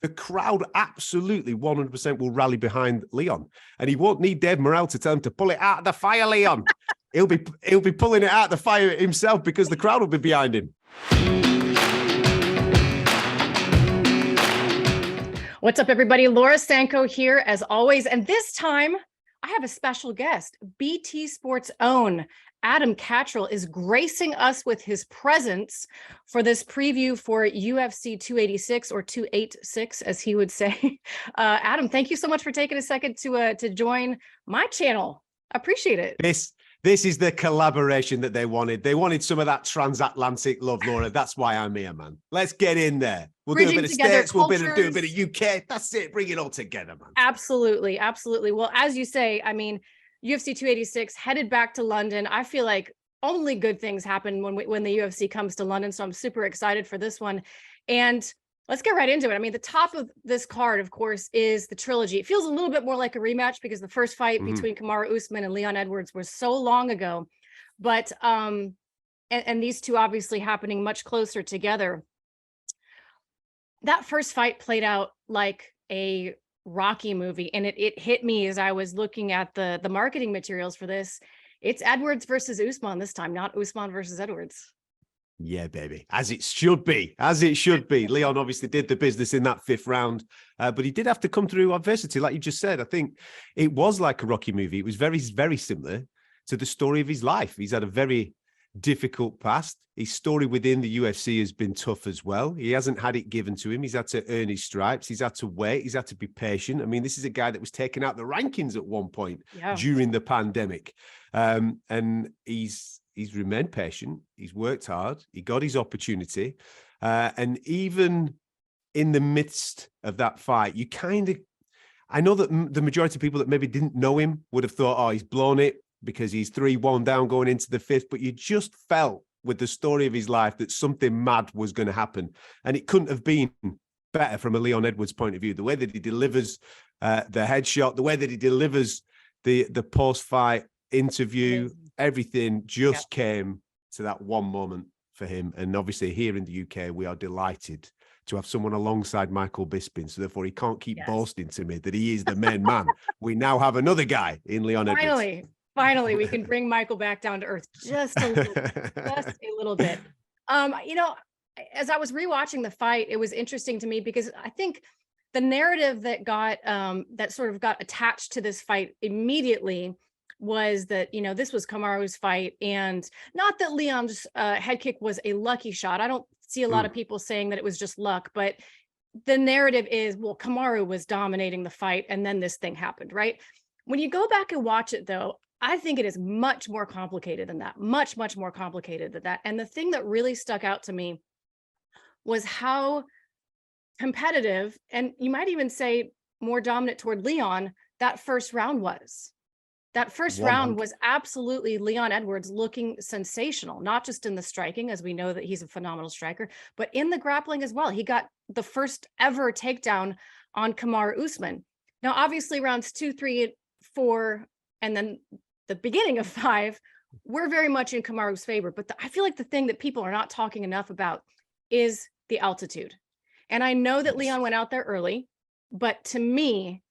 the crowd absolutely 100% will rally behind Leon. And he won't need Dave Morrell to tell him to pull it out of the fire, Leon. He'll be pulling it out of the fire himself because the crowd will be behind him. What's up, everybody? Laura Sanko here, as always. And this time, I have a special guest. BT Sports' own Adam Catterall is gracing us with his presence for this preview for UFC 286 or 286, as he would say. Adam, thank you so much for taking a second to join my channel. I appreciate it. This is the collaboration that they wanted. They wanted some of that transatlantic love, Laura. That's why I'm here, man. Let's get in there. We'll do a bit of States, we'll do a bit of UK. That's it. Bring it all together, man. Absolutely. Absolutely. Well, as you say, I mean, UFC 286 headed back to London. I feel like only good things happen when the UFC comes to London. So I'm super excited for this one. And let's get right into it. I mean, the top of this card, of course, is the trilogy. It feels a little bit more like a rematch because the first fight between Kamaru Usman and Leon Edwards was so long ago. But and these two obviously happening much closer together. That first fight played out like a Rocky movie, and it hit me as I was looking at the marketing materials for this. It's Edwards versus Usman this time, not Usman versus Edwards. Yeah, baby, as it should be, as it should be. Leon obviously did the business in that fifth round, but he did have to come through adversity, like you just said. I think it was like a Rocky movie. It was very, very similar to the story of his life. He's had a very difficult past. His story within the UFC has been tough as well. He hasn't had it given to him. He's had to earn his stripes. He's had to wait. He's had to be patient. I mean, this is a guy that was taken out the rankings at one point during the pandemic. And he's remained patient. He's worked hard. He got his opportunity. And even in the midst of that fight, I know that the majority of people that maybe didn't know him would have thought, oh, he's blown it, because he's 3-1 down going into the fifth, but you just felt with the story of his life that something mad was going to happen. And it couldn't have been better from a Leon Edwards point of view. The way that he delivers the headshot, the way that he delivers the post-fight interview, everything just came to that one moment for him. And obviously here in the UK, we are delighted to have someone alongside Michael Bisping. So therefore he can't keep boasting to me that he is the main man. We now have another guy in Leon Edwards. Finally, we can bring Michael back down to earth just a little bit. You know, as I was rewatching the fight, it was interesting to me because I think the narrative that that sort of got attached to this fight immediately was that, you know, this was Kamaru's fight, and not that Leon's head kick was a lucky shot. I don't see a lot of people saying that it was just luck, but the narrative is, well, Kamaru was dominating the fight and then this thing happened, right? When you go back and watch it, though, I think it is much more complicated than that, much more complicated than that. And the thing that really stuck out to me was how competitive, and you might even say more dominant toward Leon, that first round was. That first round was absolutely Leon Edwards looking sensational, not just in the striking, as we know that he's a phenomenal striker, but in the grappling as well. He got the first ever takedown on Kamaru Usman. Now, obviously, rounds 2, 3, 4, and then the beginning of 5, we're very much in Kamaru's favor. But I feel like the thing that people are not talking enough about is the altitude. And I know that Leon went out there early, but to me,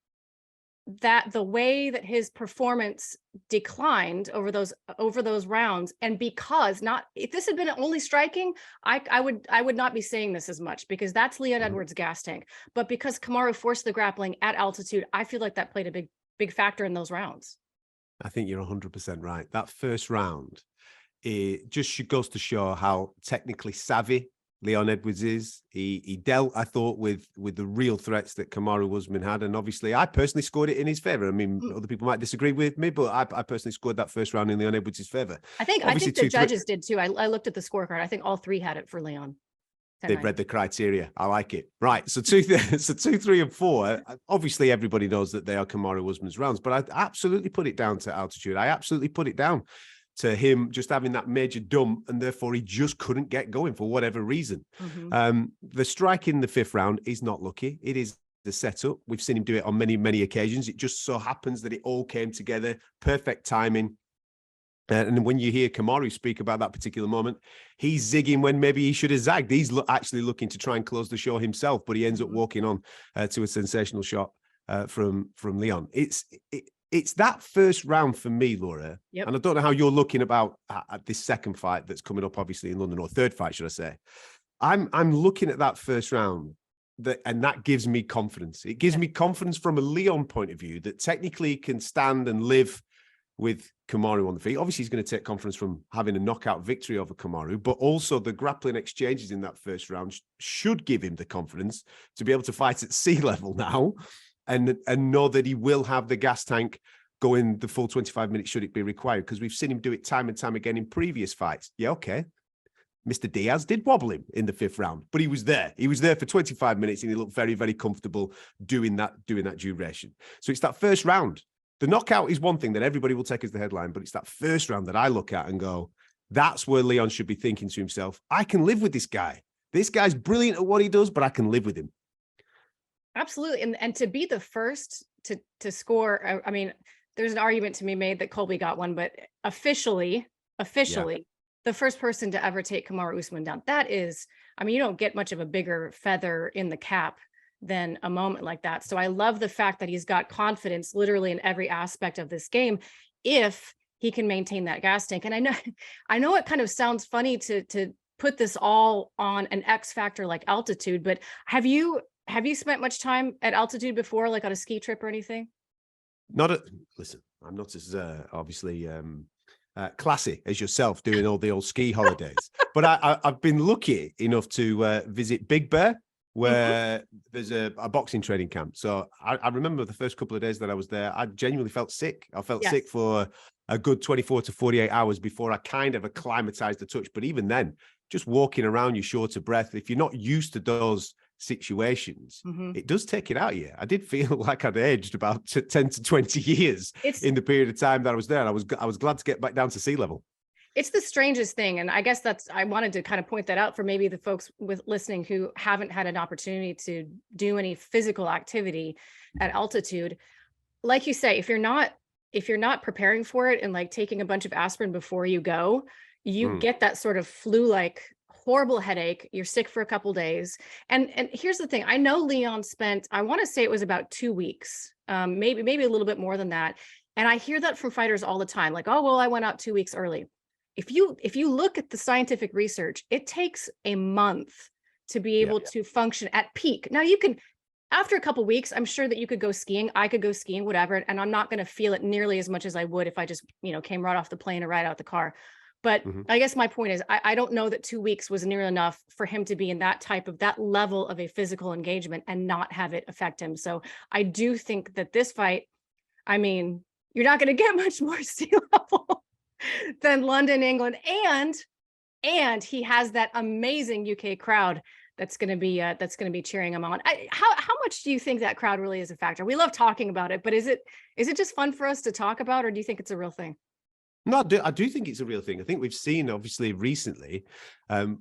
that the way that his performance declined over those rounds, and because if this had been only striking, I would not be saying this as much, because that's Leon Edwards' gas tank. But because Kamaru forced the grappling at altitude, I feel like that played a big factor in those rounds. I think you're 100% right. That first round, it just goes to show how technically savvy Leon Edwards is. He dealt, I thought, with the real threats that Kamaru Usman had. And obviously, I personally scored it in his favor. I mean, other people might disagree with me, but I personally scored that first round in Leon Edwards' favor. I think the judges did too. I looked at the scorecard. I think all 3 had it for Leon. They've read the criteria. I like it. Right. So 2, 3, and 4. Obviously, everybody knows that they are Kamaru Usman's rounds, but I absolutely put it down to altitude. I absolutely put it down to him just having that major dump, and therefore he just couldn't get going for whatever reason. The strike in the 5th round is not lucky. It is the setup. We've seen him do it on many occasions. It just so happens that it all came together. Perfect timing. And when you hear Kamaru speak about that particular moment, he's zigging when maybe he should have zagged. He's actually looking to try and close the show himself, but he ends up walking on to a sensational shot from Leon. It's that first round for me, Laura. Yep. And I don't know how you're looking about at this second fight that's coming up, obviously in London, or third fight, should I say? I'm looking at that first round, and that gives me confidence. It gives me confidence from a Leon point of view that technically can stand and live with Kamaru on the feet. Obviously, he's going to take confidence from having a knockout victory over Kamaru, but also the grappling exchanges in that first round should give him the confidence to be able to fight at sea level now and know that he will have the gas tank going the full 25 minutes should it be required, because we've seen him do it time and time again in previous fights. Yeah, okay. Mr. Diaz did wobble him in the fifth round, but he was there. He was there for 25 minutes and he looked very, very comfortable doing that duration. So it's that first round. The knockout is one thing that everybody will take as the headline, but it's that first round that I look at and go, that's where Leon should be thinking to himself, I can live with this guy. This guy's brilliant at what he does, but I can live with him. Absolutely. And to be the first to score, I mean, there's an argument to be made that Colby got one, but officially, the first person to ever take Kamaru Usman down, that is, I mean, you don't get much of a bigger feather in the cap than a moment like that. So I love the fact that he's got confidence literally in every aspect of this game, if he can maintain that gas tank. And I know it kind of sounds funny to put this all on an X factor like altitude, but have you spent much time at altitude before, like on a ski trip or anything? Listen, I'm not as obviously classy as yourself doing all the old ski holidays, but I've been lucky enough to visit Big Bear, where there's a boxing training camp. So I remember the first couple of days that I was there, I genuinely felt sick. I felt sick for a good 24 to 48 hours before I kind of acclimatized the touch. But even then, just walking around, you're short of breath. If you're not used to those situations, it does take it out of you. I did feel like I'd aged about 10 to 20 years in the period of time that I was there. And I was glad to get back down to sea level. It's the strangest thing. And I guess I wanted to kind of point that out for maybe the folks listening who haven't had an opportunity to do any physical activity at altitude. Like you say, if you're not preparing for it and like taking a bunch of aspirin before you go, you get that sort of flu-like horrible headache. You're sick for a couple days. And here's the thing. I know Leon spent, I want to say it was about 2 weeks, maybe a little bit more than that. And I hear that from fighters all the time. Like, oh, well, I went out 2 weeks early. If you look at the scientific research, it takes a month to be able to function at peak. Now you can, after a couple of weeks, I'm sure that you could go skiing. I could go skiing, whatever. And I'm not going to feel it nearly as much as I would if I just, came right off the plane or right out the car. But I guess my point is, I don't know that 2 weeks was near enough for him to be in that level of a physical engagement and not have it affect him. So I do think that this fight, I mean, you're not going to get much more sea level than London, England, and he has that amazing UK crowd that's going to be cheering him on. How much do you think that crowd really is a factor? We love talking about it, but is it just fun for us to talk about, or do you think it's a real thing? No, I do think it's a real thing. I think we've seen, obviously, recently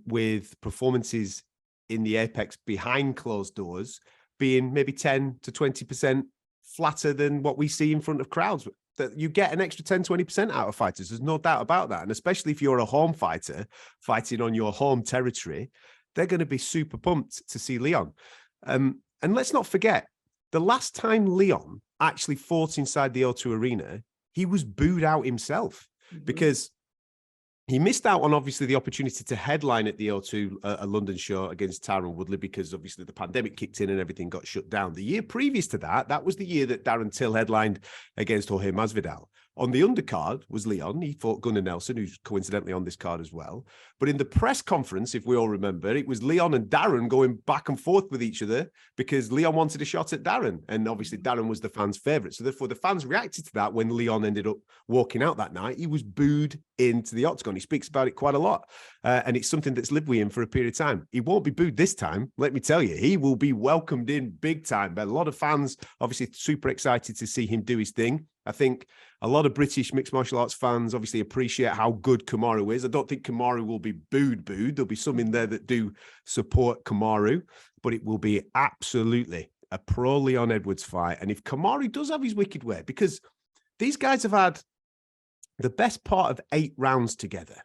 with performances in the Apex behind closed doors being maybe 10 to 20% flatter than what we see in front of crowds. That you get an extra 10, 20% out of fighters. There's no doubt about that. And especially if you're a home fighter fighting on your home territory, they're going to be super pumped to see Leon. And let's not forget, the last time Leon actually fought inside the O2 Arena, he was booed out himself because he missed out on, obviously, the opportunity to headline at the O2, a London show against Tyron Woodley, because obviously the pandemic kicked in and everything got shut down. The year previous to that, that was the year that Darren Till headlined against Jorge Masvidal. On the undercard was Leon. He fought Gunnar Nelson, who's coincidentally on this card as well. But in the press conference, if we all remember, it was Leon and Darren going back and forth with each other because Leon wanted a shot at Darren. And obviously Darren was the fans' favorite. So therefore the fans reacted to that when Leon ended up walking out that night. He was booed into the octagon. He speaks about it quite a lot. And it's something that's lived with him for a period of time. He won't be booed this time. Let me tell you, he will be welcomed in big time. But a lot of fans, obviously, super excited to see him do his thing. I think a lot of British mixed martial arts fans obviously appreciate how good Kamaru is. I don't think Kamaru will be booed. There'll be some in there that do support Kamaru, but it will be absolutely a pro Leon Edwards fight. And if Kamaru does have his wicked way, because these guys have had the best part of 8 rounds together.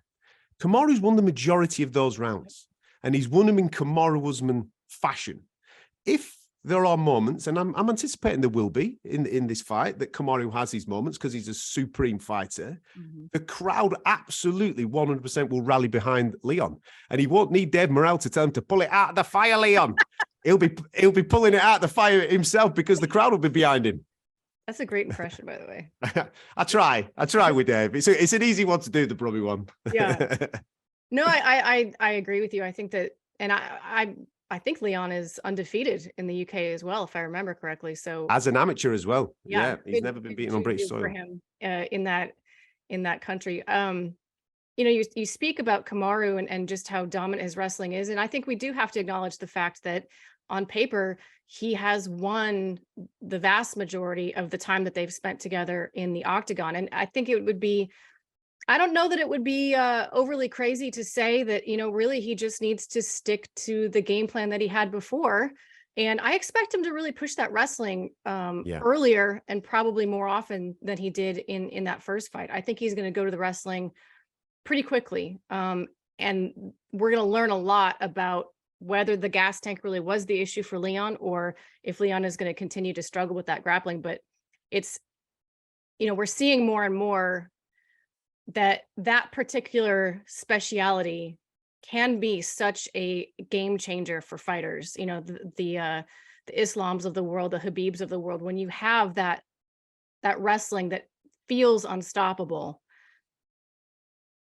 Kamaru's won the majority of those rounds, and he's won them in Kamaru Usman fashion. If there are moments, and I'm anticipating there will be in this fight, that Kamaru has his moments because he's a supreme fighter, the crowd absolutely 100% will rally behind Leon. And he won't need Dave Morrell to tell him to pull it out of the fire, Leon. He'll be pulling it out of the fire himself because the crowd will be behind him. That's a great impression, by the way. I try with Dave. It's an easy one to do, the Brummy one. Yeah. No, I agree with you. I think that, and I think Leon is undefeated in the UK as well, if I remember correctly. So as an amateur as well. Yeah, he's never been beaten on British soil. For him in that country. You speak about Kamaru and just how dominant his wrestling is, and I think we do have to acknowledge the fact that on paper he has won the vast majority of the time that they've spent together in the octagon. And I think it would be, I don't know that it would be overly crazy to say that, really he just needs to stick to the game plan that he had before. And I expect him to really push that wrestling earlier and probably more often than he did in that first fight. I think he's going to go to the wrestling pretty quickly. And we're going to learn a lot about whether the gas tank really was the issue for Leon, or if Leon is going to continue to struggle with that grappling. But it's, we're seeing more and more that particular speciality can be such a game changer for fighters. The Islams of the world, the Habibs of the world, when you have that wrestling that feels unstoppable,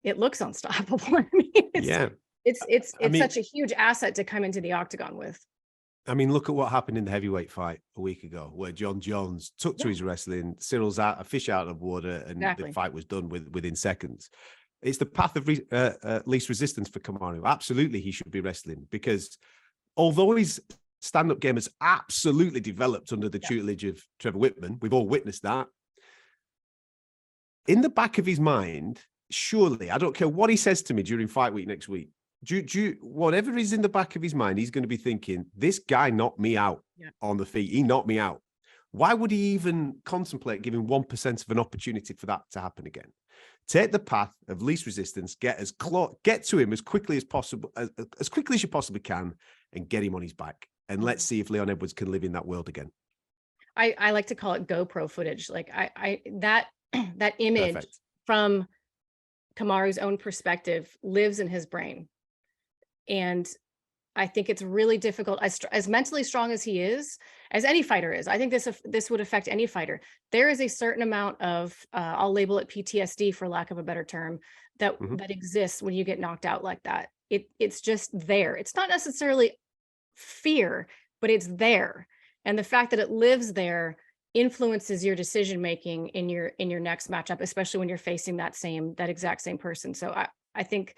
it looks unstoppable. I mean, it's such a huge asset to come into the octagon with. I mean, look at what happened in the heavyweight fight a week ago, where John Jones took to his wrestling, Cyril's out, a fish out of water, and the fight was done within seconds. It's the path of least resistance for Kamaru. Absolutely, he should be wrestling, because although his stand-up game has absolutely developed under the tutelage of Trevor Whitman, we've all witnessed that. In the back of his mind, surely, I don't care what he says to me during fight week next week, whatever is in the back of his mind, he's going to be thinking, this guy knocked me out on the feet. He knocked me out. Why would he even contemplate giving 1% of an opportunity for that to happen again? Take the path of least resistance, get to him as quickly as possible, as quickly as you possibly can, and get him on his back. And let's see if Leon Edwards can live in that world again. I like to call it GoPro footage. Like that image from Kamaru's own perspective lives in his brain. And I think it's really difficult, as mentally strong as he is, as any fighter is. I think this would affect any fighter. There is a certain amount of, I'll label it PTSD for lack of a better term, that exists when you get knocked out like that. It's just there. It's not necessarily fear, but it's there. And the fact that it lives there influences your decision making in your next matchup, especially when you're facing that exact same person. So I think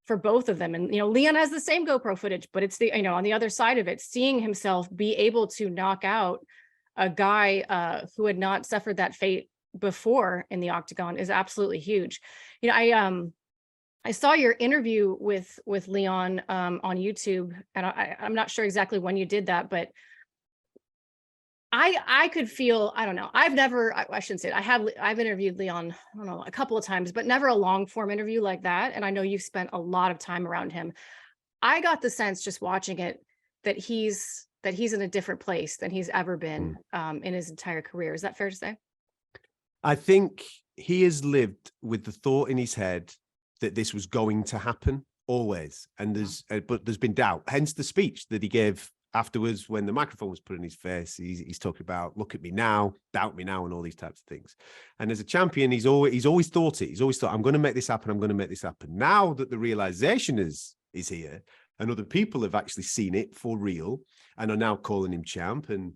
for both of them, and Leon has the same GoPro footage, but it's on the other side of it, seeing himself be able to knock out a guy who had not suffered that fate before in the octagon is absolutely huge. I saw your interview with Leon on YouTube, and I'm not sure exactly when you did that, but I could feel, I don't know. I shouldn't say it. I've interviewed Leon, I don't know, a couple of times, but never a long form interview like that. And I know you've spent a lot of time around him. I got the sense just watching it that he's in a different place than he's ever been in his entire career. Is that fair to say? I think he has lived with the thought in his head that this was going to happen always. And there's been doubt, hence the speech that he gave afterwards when the microphone was put in his face. He's talking about, look at me now, doubt me now, and all these types of things. And as a champion, he's always thought it. He's always thought, I'm going to make this happen. I'm going to make this happen. Now that the realization is here, and other people have actually seen it for real and are now calling him champ, and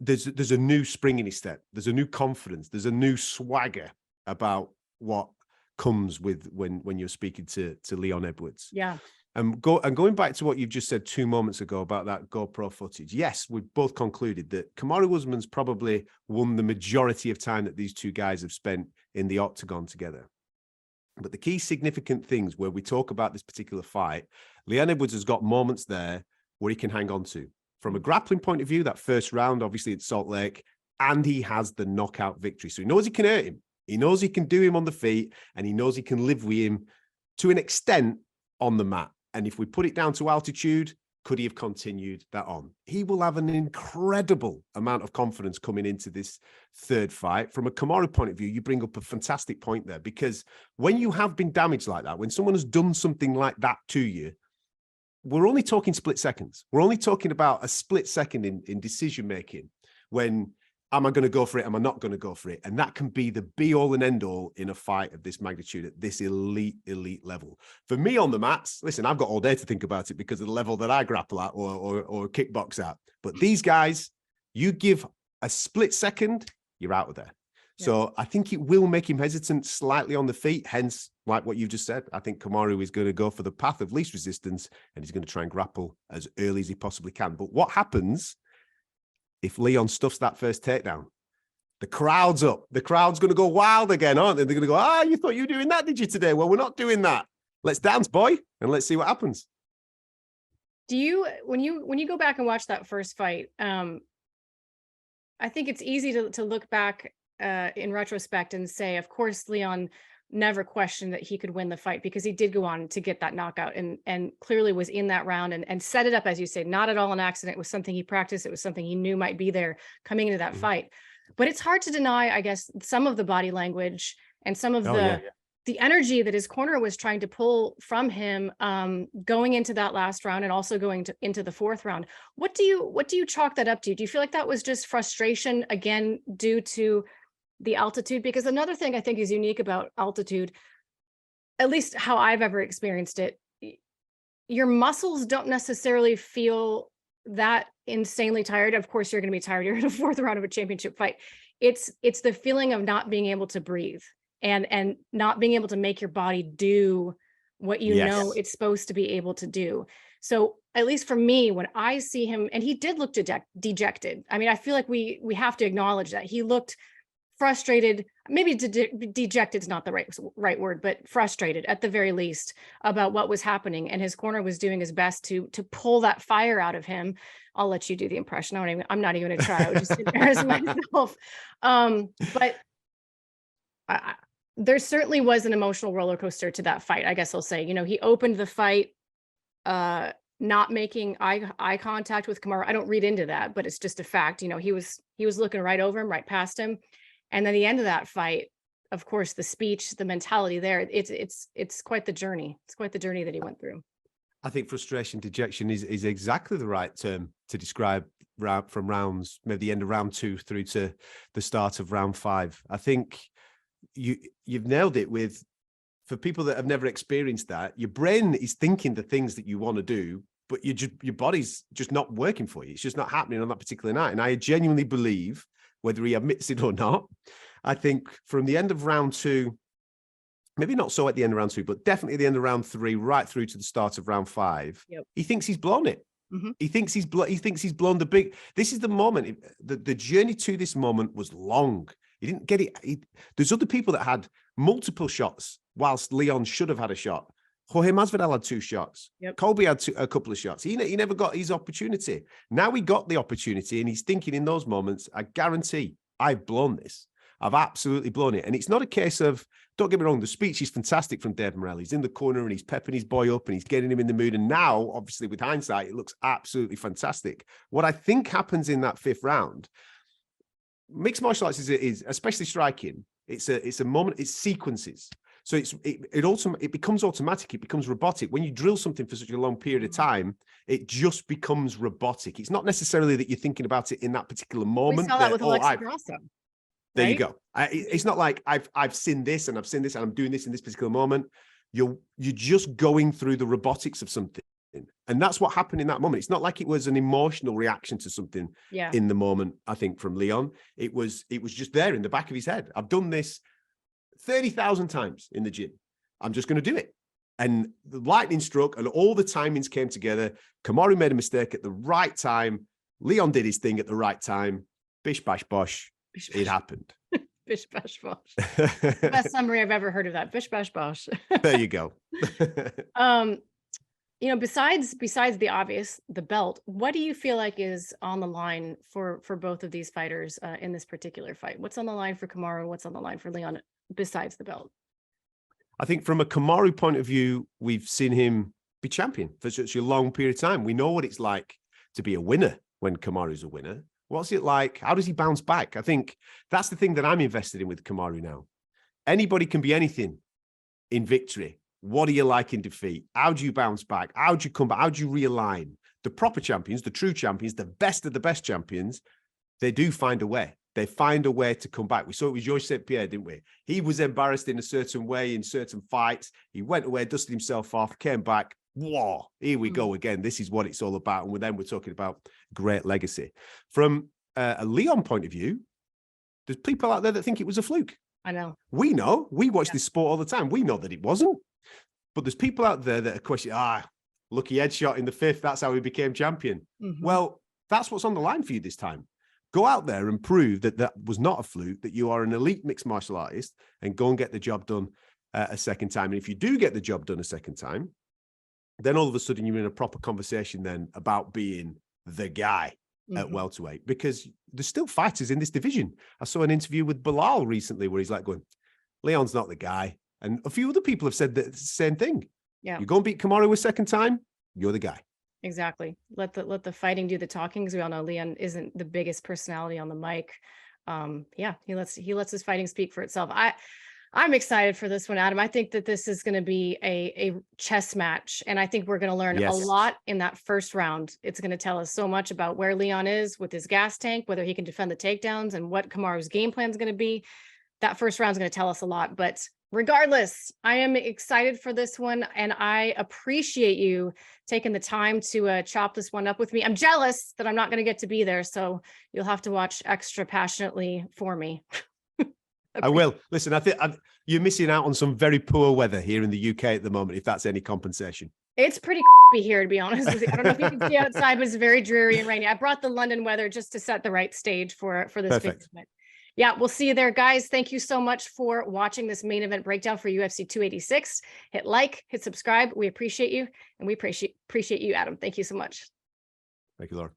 there's a new spring in his step. There's a new confidence. There's a new swagger about what comes with when you're speaking to Leon Edwards. Yeah. And going back to what you've just said 2 moments ago about that GoPro footage, yes, we've both concluded that Kamaru Usman's probably won the majority of time that these two guys have spent in the octagon together. But the key significant things where we talk about this particular fight, Leon Edwards has got moments there where he can hang on to. From a grappling point of view, that first round, obviously it's Salt Lake, and he has the knockout victory. So he knows he can hurt him. He knows he can do him on the feet, and he knows he can live with him to an extent on the mat. And if we put it down to altitude, could he have continued that on? He will have an incredible amount of confidence coming into this third fight. From a Kamaru point of view, you bring up a fantastic point there, because when you have been damaged like that, when someone has done something like that to you, we're only talking split seconds. We're only talking about a split second in decision making when, am I going to go for it? Am I not going to go for it? And that can be the be all and end all in a fight of this magnitude at this elite level. For me on the mats, listen, I've got all day to think about it because of the level that I grapple at or kickbox at. But these guys, you give a split second, you're out of there. Yeah. So I think it will make him hesitant slightly on the feet. Hence, like what you've just said, I think Kamaru is going to go for the path of least resistance, and he's going to try and grapple as early as he possibly can. But what happens if Leon stuffs that first takedown? The crowd's up. The crowd's going to go wild again, aren't they? They're going to go, you thought you were doing that, did you, today? Well, we're not doing that. Let's dance, boy, and let's see what happens. Do you, when you go back and watch that first fight, I think it's easy to look back in retrospect and say, of course, Leon never questioned that he could win the fight, because he did go on to get that knockout and clearly was in that round and set it up, as you say, not at all an accident. It was something he practiced. It was something he knew might be there coming into that fight. But it's hard to deny, I guess, some of the body language and some of the energy that his corner was trying to pull from him going into that last round and also going into the fourth round. What do you chalk that up to? Do you feel like that was just frustration, again, due to the altitude? Because another thing I think is unique about altitude, at least how I've ever experienced it, your muscles don't necessarily feel that insanely tired. Of course, you're going to be tired. You're in a fourth round of a championship fight. It's the feeling of not being able to breathe and not being able to make your body do what you know it's supposed to be able to do. So at least for me, when I see him, and he did look dejected. I mean, I feel like we have to acknowledge that he looked frustrated, maybe dejected is not the right word, but frustrated at the very least about what was happening. And his corner was doing his best to pull that fire out of him. I'll let you do the impression. I'm not even going to try. I would just embarrass myself. But there certainly was an emotional roller coaster to that fight. I guess I'll say, he opened the fight, not making eye contact with Kamaru. I don't read into that, but it's just a fact. He was looking right over him, right past him. And then the end of that fight, of course, the speech, the mentality there, it's quite the journey. It's quite the journey that he went through. I think frustration, dejection is exactly the right term to describe from rounds, maybe the end of round 2 through to the start of round 5. I think you've nailed it with, for people that have never experienced that, your brain is thinking the things that you want to do, but your body's just not working for you. It's just not happening on that particular night. And I genuinely believe, whether he admits it or not, I think from the end of round 2, maybe not so at the end of round 2, but definitely at the end of round 3, right through to the start of round 5, he thinks he's blown it. Mm-hmm. He thinks he's blown the big. This is the moment. The journey to this moment was long. He didn't get it. There's other people that had multiple shots, whilst Leon should have had a shot. Jorge Masvidal had 2 shots. Colby had a couple of shots. He never got his opportunity. Now he got the opportunity, and he's thinking in those moments, I guarantee I've blown this. I've absolutely blown it. And it's not a case of, don't get me wrong, the speech is fantastic from Dave Morrell. He's in the corner and he's pepping his boy up and he's getting him in the mood. And now, obviously, with hindsight, it looks absolutely fantastic. What I think happens in that 5th round, mixed martial arts is especially striking. It's a moment, it's sequences. So it becomes automatic. It becomes robotic. When you drill something for such a long period of time, it just becomes robotic. It's not necessarily that you're thinking about it in that particular moment. We saw that with Alexa Grasso. There you go. It's not like I've seen this and I've seen this and I'm doing this in this particular moment. You're just going through the robotics of something. And that's what happened in that moment. It's not like it was an emotional reaction to something in the moment, I think, from Leon. It was just there in the back of his head. I've done this 30,000 times in the gym. I'm just going to do it. And the lightning struck and all the timings came together. Kamaru made a mistake at the right time. Leon did his thing at the right time. Bish, bash, bosh. It happened. Bish, bash, bosh. Best summary I've ever heard of that. Bish, bash, bosh. There you go. Besides the obvious, the belt, what do you feel like is on the line for both of these fighters in this particular fight? What's on the line for Kamaru? What's on the line for Leon besides the belt. I think from a Kamaru point of view, we've seen him be champion for such a long period of time. We know what it's like to be a winner when Kamaru's a winner. What's it like? How does he bounce back? I think that's the thing that I'm invested in with Kamaru now. Anybody can be anything in victory. What do you like in defeat? How do you bounce back? How do you come back? How do you realign? The proper champions, the true champions, the best of the best champions, they do find a way. They find a way to come back. We saw it with Georges St. Pierre, didn't we? He was embarrassed in a certain way in certain fights. He went away, dusted himself off, came back. Whoa, here we go again. This is what it's all about. And then we're talking about great legacy. From a Leon point of view, there's people out there that think it was a fluke. I know. We know. We watch this sport all the time. We know that it wasn't. But there's people out there that are questioning, lucky headshot in the 5th. That's how he became champion. Well, that's what's on the line for you this time. Go out there and prove that that was not a fluke, that you are an elite mixed martial artist, and go and get the job done a second time. And if you do get the job done a second time, then all of a sudden you're in a proper conversation then about being the guy at welterweight, because there's still fighters in this division. I saw an interview with Bilal recently where he's like going, Leon's not the guy. And a few other people have said the same thing. Yeah. You go and beat Kamaru a second time, you're the guy. Exactly. Let the fighting do the talking, because we all know Leon isn't the biggest personality on the mic. He lets his fighting speak for itself. I'm excited for this one, Adam. I think that this is going to be a chess match, and I think we're going to learn a lot in that first round. It's going to tell us so much about where Leon is with his gas tank, whether he can defend the takedowns, and what Kamaru's game plan is going to be. That first round is going to tell us a lot, but regardless, I am excited for this one, and I appreciate you taking the time to chop this one up with me. I'm jealous that I'm not going to get to be there, so you'll have to watch extra passionately for me. I will. Listen, I think you're missing out on some very poor weather here in the UK at the moment, if that's any compensation. It's pretty here, to be honest with you. I don't know if you can see outside, but it's very dreary and rainy. I brought the London weather just to set the right stage for this video. Yeah, we'll see you there, guys. Thank you so much for watching this main event breakdown for UFC 286. Hit like, hit subscribe. We appreciate you, and we appreciate you, Adam. Thank you so much. Thank you, Laura.